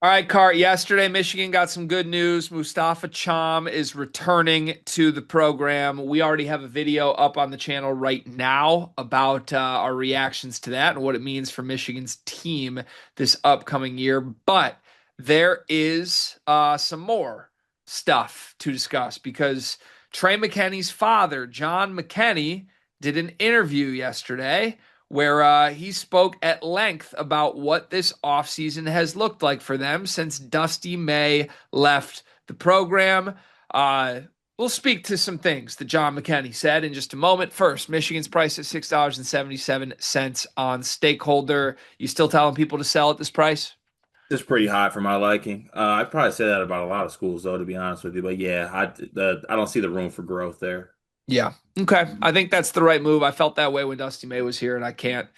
All right, Cart. Yesterday, Michigan got some good news. Mustafa Cham is returning to the program. We already have a video up on the channel right now about our reactions to that and what it means for Michigan's team this upcoming year. But there is some more stuff to discuss because Trey McKenney's father, John McKenney, did an interview yesterday where he spoke at length about what this offseason has looked like for them since Dusty May left the program. We'll speak to some things that John McKenney said in just a moment. First, Michigan's price at $6.77 on Stakeholder. You still telling people to sell at this price? Just pretty high for my liking. I'd probably say that about a lot of schools, though, to be honest with you. But yeah, I don't see the room for growth there. Yeah. Okay. I think that's the right move. I felt that way when Dusty May was here, and I can't,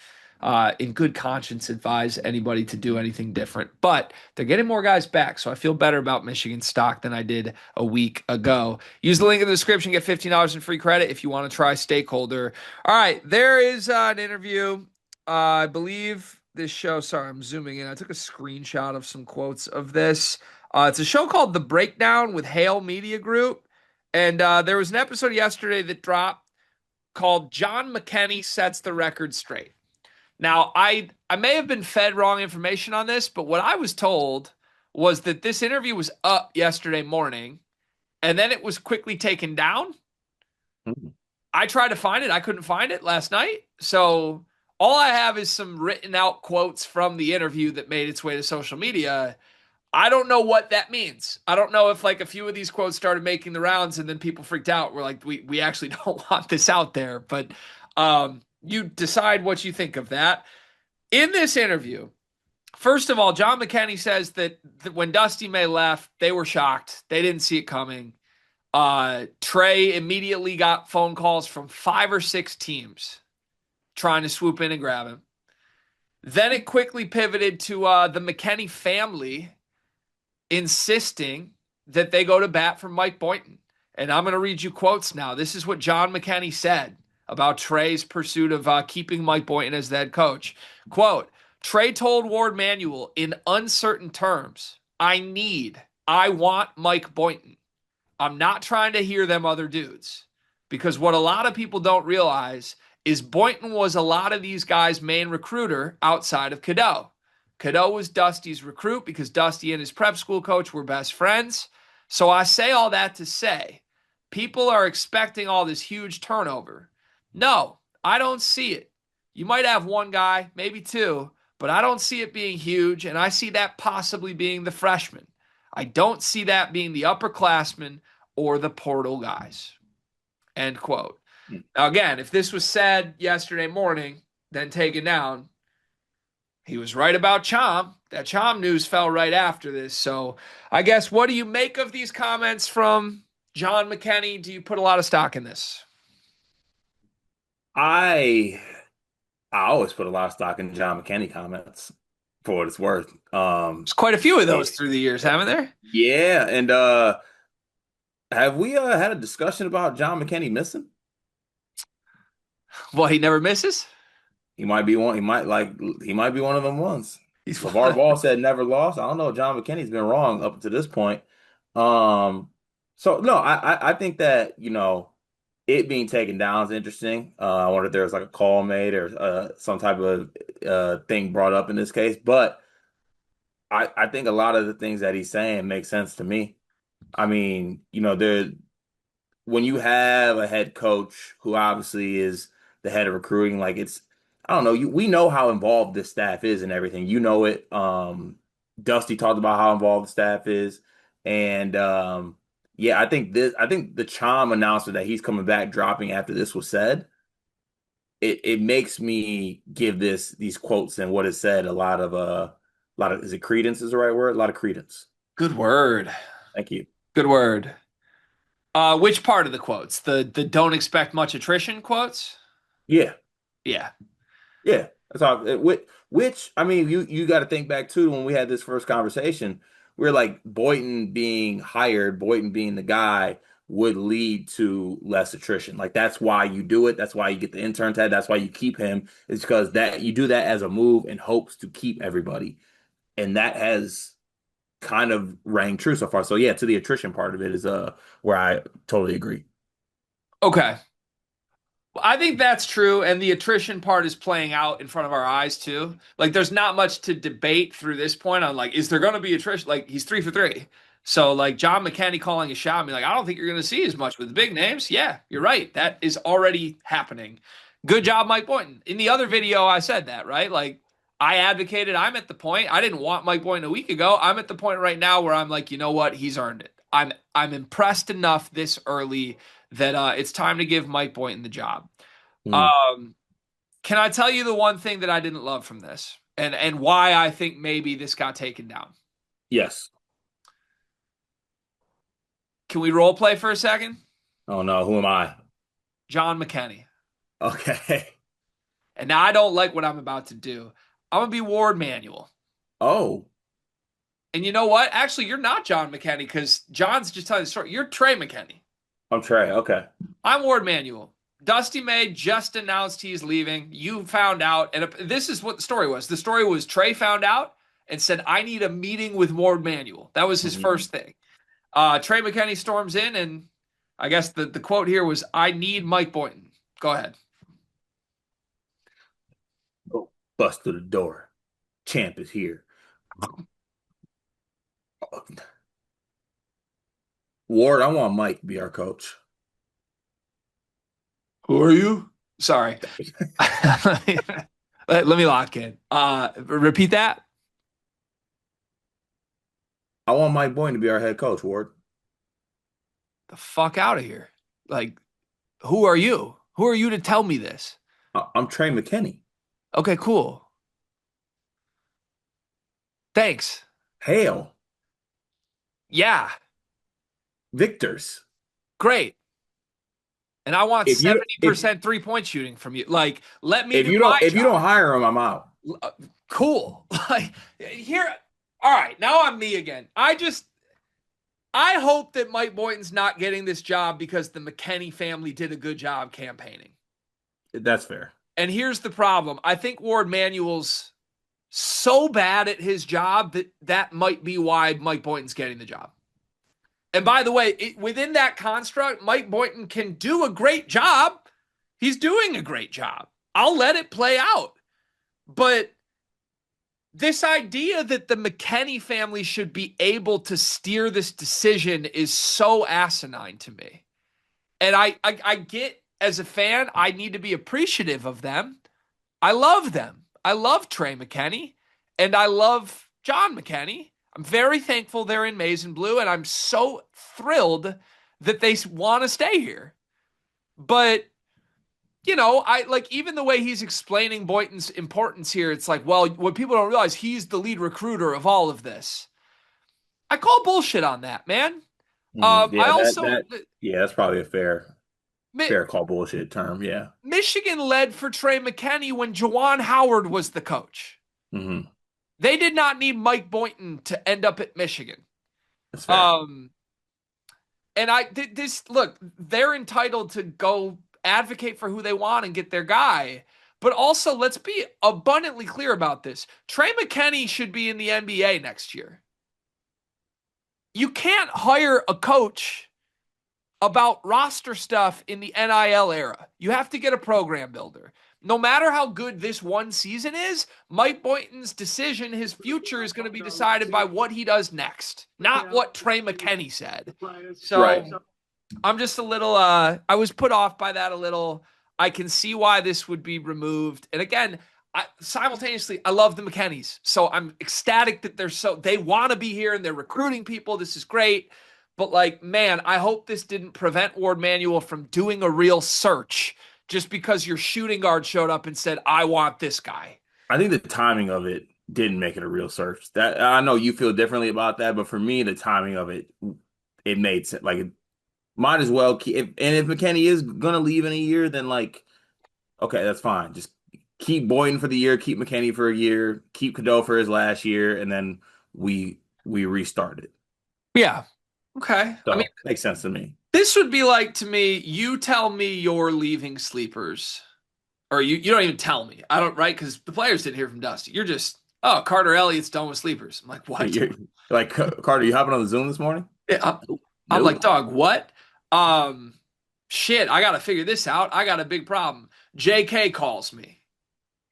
in good conscience, advise anybody to do anything different. But they're getting more guys back, so I feel better about Michigan stock than I did a week ago. Use the link in the description, get $15 in free credit if you want to try Stakeholder. All right. There is an interview. I believe this show, sorry, I'm zooming in. I took a screenshot of some quotes of this. It's a show called The Breakdown with Hale Media Group. And there was an episode yesterday that dropped called John McKenney Sets the Record Straight. Now, I may have been fed wrong information on this, but what I was told was that this interview was up yesterday morning and then it was quickly taken down. Mhm. I tried to find it. I couldn't find it last night. So all I have is some written out quotes from the interview that made its way to social media. I don't know what that means. I don't know if like a few of these quotes started making the rounds and then people freaked out. We're like, we actually don't want this out there. But you decide what you think of that. In this interview, first of all, John McKenney says that when Dusty May left, they were shocked. They didn't see it coming. Trey immediately got phone calls from 5 or 6 teams trying to swoop in and grab him. Then it quickly pivoted to the McKenney family insisting that they go to bat for Mike Boynton. And I'm going to read you quotes now. This is what John McKenney said about Trey's pursuit of keeping Mike Boynton as the head coach. Quote, Trey told Ward Manuel in uncertain terms, I want Mike Boynton. I'm not trying to hear them other dudes. Because what a lot of people don't realize is Boynton was a lot of these guys' main recruiter outside of Cadeau. Cadeau was Dusty's recruit because Dusty and his prep school coach were best friends. So I say all that to say, people are expecting all this huge turnover. No, I don't see it. You might have one guy, maybe two, but I don't see it being huge, and I see that possibly being the freshman. I don't see that being the upperclassmen or the portal guys. End quote. Now, again, if this was said yesterday morning, then taken down, he was right about Cham. That Cham news fell right after this. So I guess what do you make of these comments from John McKenney? Do you put a lot of stock in this? I I always put a lot of stock in John McKenney comments for what it's worth. There's quite a few of Yeah, those through the years, haven't there? yeah, and have we had a discussion about John McKenney missing? Well, he never misses. He might be one. He might be one of them ones. He's LeVar Ball said never lost. I don't know. John McKinney's been wrong up to this point. Um, so no, I think that it being taken down is interesting. I wonder if there's like a call made or some type of thing brought up in this case. But I think a lot of the things that he's saying make sense to me. I mean, there when you have a head coach who obviously is the head of recruiting, like I don't know, we know how involved this staff is and everything. You know it. Dusty talked about how involved the staff is, and yeah, I think the Cham announcement that he's coming back dropping after this was said, it makes me give these quotes and what is said a lot of is it credence is the right word? A lot of credence. good word. Thank you. Good word. Which part of the quotes? The don't expect much attrition quotes? Yeah. Yeah. Yeah, that's all. Which I mean, you got to think back too when we had this first conversation. We're like Boynton being hired, Boynton being the guy would lead to less attrition. Like that's why you do it. That's why you get the intern tag. That's why you keep him. Is because that you do that as a move in hopes to keep everybody, and that has kind of rang true so far. So yeah, to the attrition part of it is where I totally agree. Okay. I think that's true, and the attrition part is playing out in front of our eyes too. Like, there's not much to debate through this point on like, is there going to be attrition? Like, he's 3 for 3, so like John McKenney calling a shot, and be like, I don't think you're going to see as much with the big names. Yeah, you're right. That is already happening. Good job, Mike Boynton. In the other video, I said that, right? Like, I advocated. I'm at the point. I didn't want Mike Boynton a week ago. I'm at the point right now where I'm like, you know what? He's earned it. I'm impressed enough this early that it's time to give Mike Boynton the job. Mm. Um, can I tell you the one thing that I didn't love from this, and why I think maybe this got taken down? Yes. Can we role play for a second? Oh no, who am I? John McKenney. Okay. And now I don't like what I'm about to do. I'm gonna be Ward Manuel. Oh, And you know what? Actually, you're not John McKenney because John's just telling the story. You're Trey McKenney. I'm Trey. Okay. I'm Ward Manuel. Dusty May just announced he's leaving. You found out, and this is what the story was. The story was Trey found out and said, I need a meeting with Ward Manuel. That was his Mhm. first thing. Trey McKenney storms in, and I guess the quote here was, I need Mike Boynton. Go ahead. Go bust through the door. Champ is here. Ward, I want Mike to be our coach. Who are you? Sorry. Let me lock in. Repeat that. I want Mike Boynton to be our head coach, Ward. The fuck out of here. Like, who are you? Who are you to tell me this? I'm Trey McKenney. Okay, cool. Thanks. Hail. Yeah, Victors. great. And I want If you if 70% 3-point shooting from you. Like, let me if do you my don't if you job. don't hire him, I'm out. Cool. Like, here, all right, now I'm me again. I hope that Mike Boynton's not getting this job because the McKenney family did a good job campaigning. That's fair. And here's the problem. I think Ward Manuel's so bad at his job that that might be why Mike Boynton's getting the job. And by the way, within that construct, Mike Boynton can do a great job. He's doing a great job. I'll let it play out. But this idea that the McKenney family should be able to steer this decision is so asinine to me. And I get, as a fan, I need to be appreciative of them. I love them. I love Trey McKenney, and I love John McKenney. I'm very thankful they're in maize and blue, and I'm so thrilled that they want to stay here. But, you know, I like, even the way he's explaining Boynton's importance here, it's like, well, what people don't realize, he's the lead recruiter of all of this. I call bullshit on that, man. I Yeah, also yeah, that's probably a Mi- fair call bullshit term. Yeah. Michigan led for Trey McKenney when Juwan Howard was the coach. Hmm. They did not need Mike Boynton to end up at Michigan. That's fair. Um, and this look, they're entitled to go advocate for who they want and get their guy. But also, let's be abundantly clear about this. Trey McKenney should be in the NBA next year. You can't hire a coach about roster stuff in the NIL era. You have to get a program builder. No matter how good this one season is, Mike Boynton's decision, his future is going to be decided by what he does next, not what Trey McKenney said. So Right. I'm just a little, I was put off by that a little. I can see why this would be removed. And again, simultaneously, I love the McKenneys. So I'm ecstatic that they want to be here and they're recruiting people. This is great. But like, man, I hope this didn't prevent Ward Manuel from doing a real search just because your shooting guard showed up and said, I want this guy. I think the timing of it didn't make it a real search. That I know you feel differently about that, but for me, the timing of it made sense. Like, it might as well keep. If McKenney is gonna leave in a year, then like, okay, that's fine. Just keep Boynton for the year, keep McKenney for a year, keep Cadeau for his last year, and then we restart it. Yeah. Okay. I mean, So makes sense to me. this would be like, to me, you tell me you're leaving Sleepers, or you don't even tell me. I don't, right? Because the players didn't hear from Dusty. You're just Oh, Carter Elliott's done with sleepers. I'm like, what? You're like Carter, you hopping on the Zoom this morning? Yeah, I'm like, Nope. dog, what? Um, Shit, I gotta figure this out. I got a big problem. JK calls me.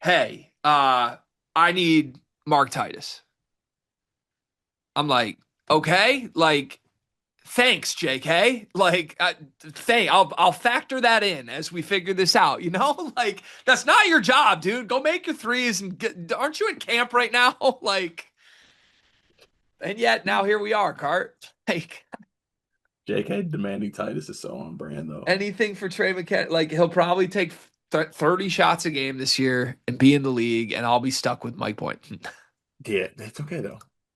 Hey, I need Mark Titus. I'm like, okay, like, thanks, JK. Like, I'll factor that in as we figure this out. You know, like that's not your job, dude. Go make your threes and aren't you in camp right now? Like, and yet now here we are, Cart. Like JK demanding Titus is so on brand though. anything for Trey McKenna. Like he'll probably take 30 shots a game this year and be in the league, and I'll be stuck with Mike Boynton. Yeah, that's okay though.